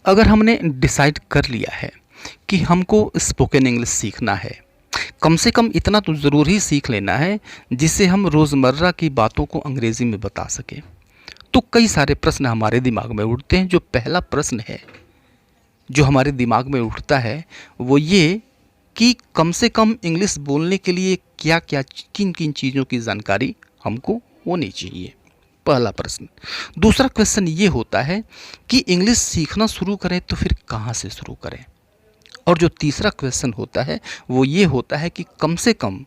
अगर हमने डिसाइड कर लिया है कि हमको स्पोकन इंग्लिश सीखना है, कम से कम इतना तो ज़रूर ही सीख लेना है जिससे हम रोज़मर्रा की बातों को अंग्रेज़ी में बता सकें। तो कई सारे प्रश्न हमारे दिमाग में उठते हैं। जो पहला प्रश्न है जो हमारे दिमाग में उठता है वो ये कि कम से कम इंग्लिश बोलने के लिए क्या क्या किन किन चीज़ों की जानकारी हमको होनी चाहिए, पहला प्रश्न। दूसरा क्वेश्चन ये होता है कि इंग्लिश सीखना शुरू करें तो फिर कहाँ से शुरू करें। और जो तीसरा क्वेश्चन होता है वो ये होता है कि कम से कम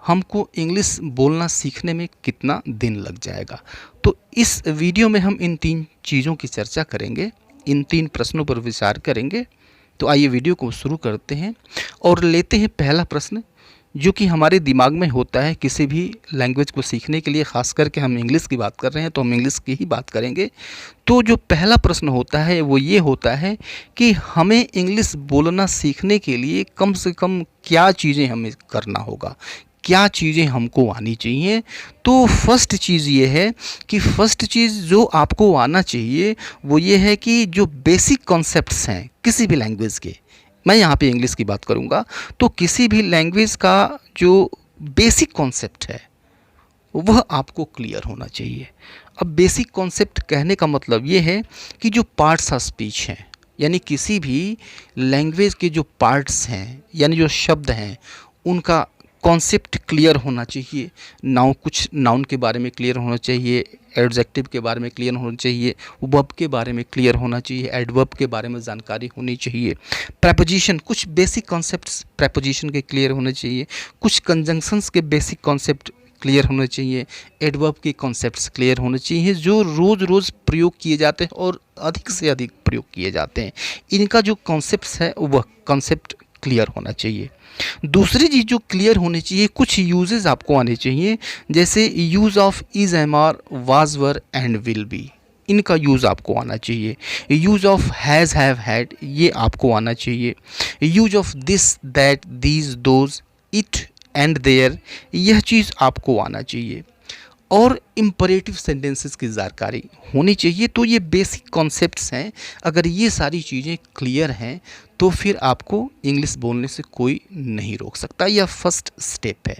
हमको इंग्लिश बोलना सीखने में कितना दिन लग जाएगा। तो इस वीडियो में हम इन तीन चीज़ों की चर्चा करेंगे, इन तीन प्रश्नों पर विचार करेंगे। तो आइए वीडियो को शुरू करते हैं और लेते हैं पहला प्रश्न जो कि हमारे दिमाग में होता है किसी भी लैंग्वेज को सीखने के लिए। ख़ास करके हम इंग्लिश की बात कर रहे हैं तो हम इंग्लिश की ही बात करेंगे। तो जो पहला प्रश्न होता है वो ये होता है कि हमें इंग्लिश बोलना सीखने के लिए कम से कम क्या चीज़ें हमें करना होगा, क्या चीज़ें हमको आनी चाहिए। तो फर्स्ट चीज़ ये है कि फर्स्ट चीज़ जो आपको आना चाहिए वो ये है कि जो बेसिक कॉन्सेप्ट्स हैं किसी भी लैंग्वेज के, मैं यहाँ पे इंग्लिश की बात करूँगा, तो किसी भी लैंग्वेज का जो बेसिक कॉन्सेप्ट है वह आपको क्लियर होना चाहिए। अब बेसिक कॉन्सेप्ट कहने का मतलब ये है कि जो पार्ट्स ऑफ स्पीच हैं, यानी किसी भी लैंग्वेज के जो पार्ट्स हैं यानी जो शब्द हैं उनका कॉन्सेप्ट क्लियर होना चाहिए। कुछ नाउन के बारे में क्लियर होना चाहिए, एडजेक्टिव के बारे में क्लियर होना चाहिए, वर्ब के बारे में क्लियर होना चाहिए, एडवर्ब के बारे में जानकारी होनी चाहिए, प्रेपोजिशन, कुछ बेसिक कॉन्सेप्ट्स प्रेपोजिशन के क्लियर होने चाहिए, कुछ कंजंक्शंस के बेसिक कॉन्सेप्ट क्लियर होने चाहिए, एडवर्ब के कॉन्सेप्ट्स क्लियर होने चाहिए जो रोज़ रोज़ प्रयोग किए जाते हैं और अधिक से अधिक प्रयोग किए जाते हैं। इनका जो कॉन्सेप्ट्स है वह कॉन्सेप्ट क्लियर होना चाहिए। दूसरी चीज़ जो क्लियर होनी चाहिए, कुछ यूजेस आपको आने चाहिए, जैसे use of is, am are, was, were and will be, इनका यूज़ आपको आना चाहिए। Use of has, have, had, ये आपको आना चाहिए। Use of this, that, these, those, it and there, यह चीज़ आपको आना चाहिए। और इम्परेटिव सेंटेंसेस की जानकारी होनी चाहिए। तो ये बेसिक कॉन्सेप्ट्स हैं। अगर ये सारी चीज़ें क्लियर हैं तो फिर आपको इंग्लिश बोलने से कोई नहीं रोक सकता। यह फर्स्ट स्टेप है।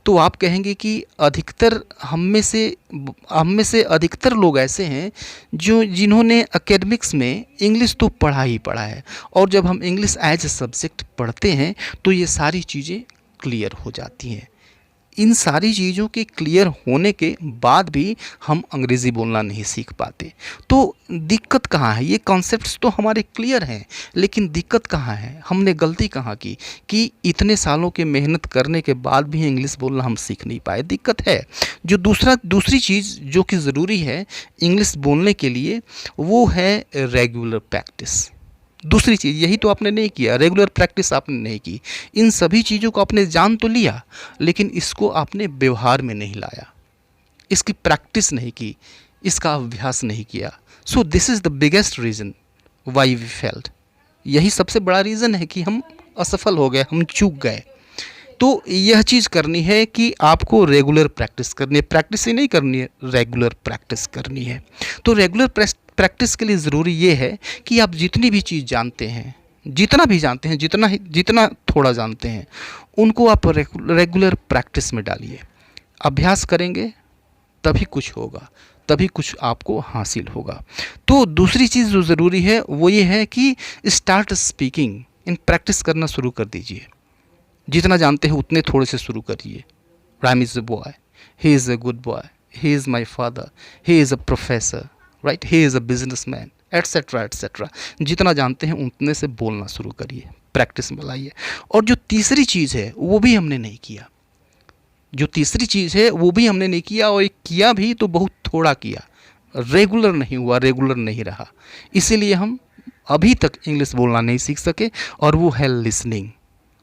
तो आप कहेंगे कि अधिकतर हम में से अधिकतर लोग ऐसे हैं जिन्होंने एकेडमिक्स में इंग्लिश तो पढ़ा ही पढ़ा है, और जब हम इंग्लिश एज ए सब्जेक्ट पढ़ते हैं तो ये सारी चीज़ें क्लियर हो जाती हैं। इन सारी चीज़ों के क्लियर होने के बाद भी हम अंग्रेज़ी बोलना नहीं सीख पाते। तो दिक्कत कहाँ है? ये कॉन्सेप्ट्स तो हमारे क्लियर हैं, लेकिन दिक्कत कहाँ है, हमने गलती कहाँ की कि इतने सालों के मेहनत करने के बाद भी इंग्लिश बोलना हम सीख नहीं पाए। दिक्कत है। जो दूसरी चीज़ जो कि ज़रूरी है इंग्लिश बोलने के लिए वो है रेगुलर प्रैक्टिस। दूसरी चीज़ यही तो आपने नहीं किया, रेगुलर प्रैक्टिस आपने नहीं की। इन सभी चीज़ों को आपने जान तो लिया लेकिन इसको आपने व्यवहार में नहीं लाया, इसकी प्रैक्टिस नहीं की, इसका अभ्यास नहीं किया। So this is the biggest reason why we failed. यही सबसे बड़ा रीज़न है कि हम असफल हो गए, हम चूक गए। तो यह चीज़ करनी है कि आपको रेगुलर प्रैक्टिस करनी है। प्रैक्टिस ही नहीं करनी है, रेगुलर प्रैक्टिस करनी है। तो रेगुलर प्रैक्टिस के लिए ज़रूरी ये है कि आप जितनी भी चीज़ जानते हैं, जितना भी जानते हैं, जितना थोड़ा जानते हैं, उनको आप रेगुलर प्रैक्टिस में डालिए। अभ्यास करेंगे तभी कुछ होगा, तभी कुछ आपको हासिल होगा। तो दूसरी चीज़ जो ज़रूरी है वो ये है कि स्टार्ट स्पीकिंग, इन प्रैक्टिस करना शुरू कर दीजिए। जितना जानते हैं उतने थोड़े से शुरू करिए। Ram is a boy, he is a good boy, he is my father, he is a professor, right, he is a businessman, etcetera etcetera. जितना जानते हैं उतने से बोलना शुरू करिए, प्रैक्टिस में लाइए। और जो तीसरी चीज़ है वो भी हमने नहीं किया, और एक किया भी तो बहुत थोड़ा किया, रेगुलर नहीं हुआ, रेगुलर नहीं रहा। इसीलिए हम अभी तक इंग्लिश बोलना नहीं सीख सके, और वो है लिसनिंग।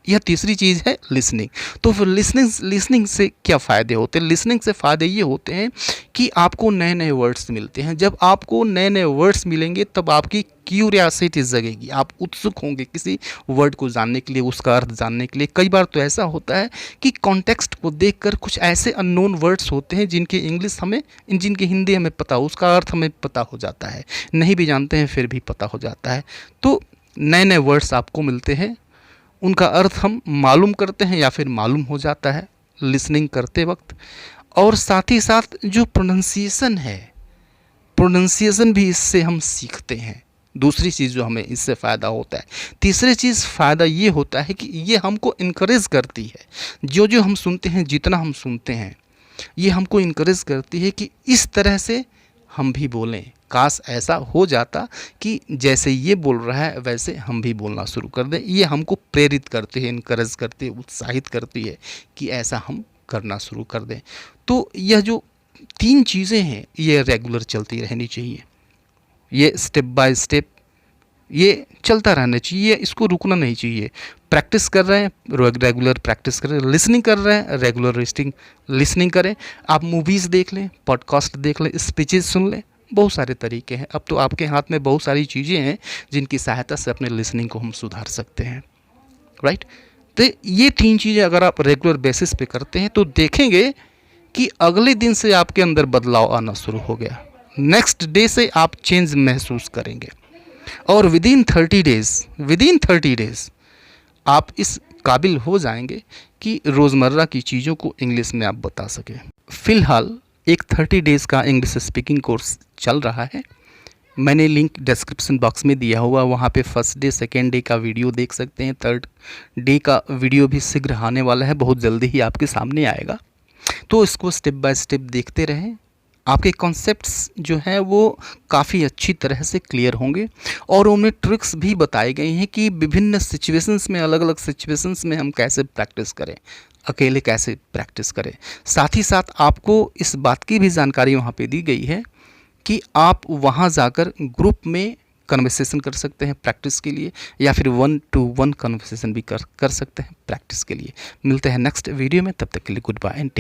यह तीसरी चीज़ है लिसनिंग। तो फिर लिसनिंग से क्या फ़ायदे होते हैं? लिसनिंग से फ़ायदे ये होते हैं कि आपको नए नए वर्ड्स मिलते हैं। जब आपको नए नए वर्ड्स मिलेंगे तब आपकी क्यूरियासिटी जगेगी, आप उत्सुक होंगे किसी वर्ड को जानने के लिए, उसका अर्थ जानने के लिए। कई बार तो ऐसा होता है कि कॉन्टेक्स्ट को देखकर कुछ ऐसे अननोन वर्ड्स होते हैं जिनकी इंग्लिश हमें, जिनकी हिंदी हमें पता हो, उसका अर्थ हमें पता हो जाता है, नहीं भी जानते हैं फिर भी पता हो जाता है। तो नए नए वर्ड्स आपको मिलते हैं, उनका अर्थ हम मालूम करते हैं या फिर मालूम हो जाता है लिसनिंग करते वक्त। और साथ ही साथ जो प्रोनंसिएशन है, प्रोनंसिएशन भी इससे हम सीखते हैं। दूसरी चीज़ जो हमें इससे फ़ायदा होता है। तीसरी चीज़ फ़ायदा ये होता है कि ये हमको इनकरेज करती है, जो जो हम सुनते हैं, जितना हम सुनते हैं, ये हमको इनकरेज करती है कि इस तरह से हम भी बोलें। काश ऐसा हो जाता कि जैसे ये बोल रहा है वैसे हम भी बोलना शुरू कर दें। ये हमको प्रेरित करती है, इनकरेज करती है, उत्साहित करती है कि ऐसा हम करना शुरू कर दें। तो यह जो 3 चीज़ें हैं ये रेगुलर चलती रहनी चाहिए, ये स्टेप बाय स्टेप ये चलता रहना चाहिए, इसको रुकना नहीं चाहिए। प्रैक्टिस कर रहे हैं, रेगुलर प्रैक्टिस कर रहे हैं, लिसनिंग कर रहे हैं, रेगुलर लिसनिंग करें। आप मूवीज़ देख लें, पॉडकास्ट देख लें, स्पीचेस सुन लें, बहुत सारे तरीके हैं। अब तो आपके हाथ में बहुत सारी चीज़ें हैं जिनकी सहायता से अपने लिसनिंग को हम सुधार सकते हैं, राइट। तो ये 3 चीज़ें अगर आप रेगुलर बेसिस पे करते हैं तो देखेंगे कि अगले दिन से आपके अंदर बदलाव आना शुरू हो गया। नेक्स्ट डे से आप चेंज महसूस करेंगे और विदिन 30 डेज़ आप इस काबिल हो जाएंगे कि रोज़मर्रा की चीज़ों को इंग्लिश में आप बता सकें। फ़िलहाल एक 30 डेज़ का इंग्लिश स्पीकिंग कोर्स चल रहा है, मैंने लिंक डिस्क्रिप्शन बॉक्स में दिया हुआ, वहाँ पे फर्स्ट डे सेकेंड डे का वीडियो देख सकते हैं। थर्ड डे का वीडियो भी शीघ्र आने वाला है, बहुत जल्दी ही आपके सामने आएगा। तो इसको स्टेप बाय स्टेप देखते रहें, आपके कॉन्सेप्ट्स जो हैं वो काफ़ी अच्छी तरह से क्लियर होंगे और उनमें ट्रिक्स भी बताए गए हैं कि विभिन्न सिचुएशंस में, अलग अलग सिचुएशंस में हम कैसे प्रैक्टिस करें, अकेले कैसे प्रैक्टिस करें। साथ ही साथ आपको इस बात की भी जानकारी वहाँ पे दी गई है कि आप वहाँ जाकर ग्रुप में कन्वर्सेशन कर सकते हैं प्रैक्टिस के लिए, या फिर 1-to-1 कन्वर्सेशन भी कर सकते हैं प्रैक्टिस के लिए। मिलते हैं नेक्स्ट वीडियो में, तब तक के लिए गुड बाय एंड टेक।